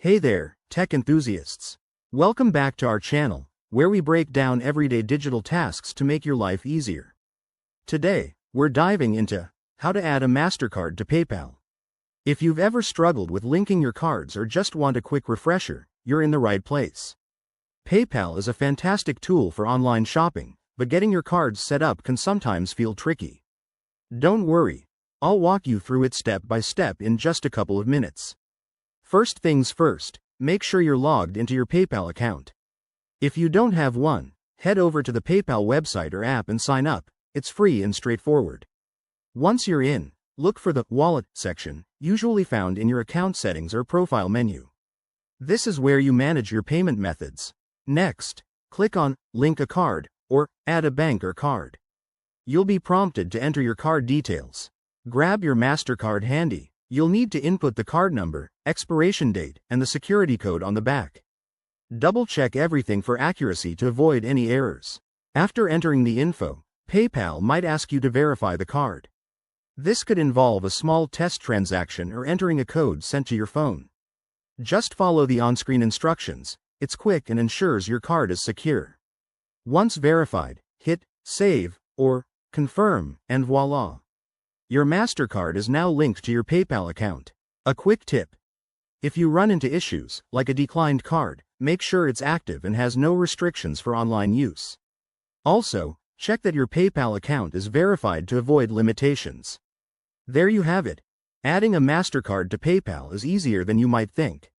Hey there, tech enthusiasts. Welcome back to our channel, where we break down everyday digital tasks to make your life easier. Today, we're diving into how to add a mastercard to PayPal. If you've ever struggled with linking your cards or just want a quick refresher, you're in the right place. PayPal is a fantastic tool for online shopping, but getting your cards set up can sometimes feel tricky. Don't worry, I'll walk you through it step by step in just a couple of minutes. First things first, make sure you're logged into your PayPal account. If you don't have one, head over to the PayPal website or app and sign up. It's free and straightforward. Once you're in, look for the Wallet section, usually found in your account settings or profile menu. This is where you manage your payment methods. Next, click on Link a Card or Add a Bank or Card. You'll be prompted to enter your card details. Grab your mastercard handy. You'll need to input the card number, expiration date, and the security code on the back. Double-check everything for accuracy to avoid any errors. After entering the info, PayPal might ask you to verify the card. This could involve a small test transaction or entering a code sent to your phone. Just follow the on-screen instructions. It's quick and ensures your card is secure. Once verified, hit Save or Confirm, and voila! Your MasterCard is now linked to your PayPal account. A quick tip: if you run into issues, like a declined card, make sure it's active and has no restrictions for online use. Also, check that your PayPal account is verified to avoid limitations. There you have it. Adding a MasterCard to PayPal is easier than you might think.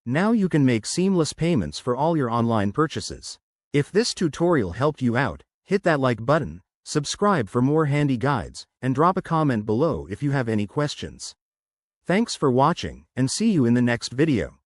Now you can make seamless payments for all your online purchases. If this tutorial helped you out, hit that like button, subscribe for more handy guides, and drop a comment below if you have any questions. Thanks for watching, and see you in the next video.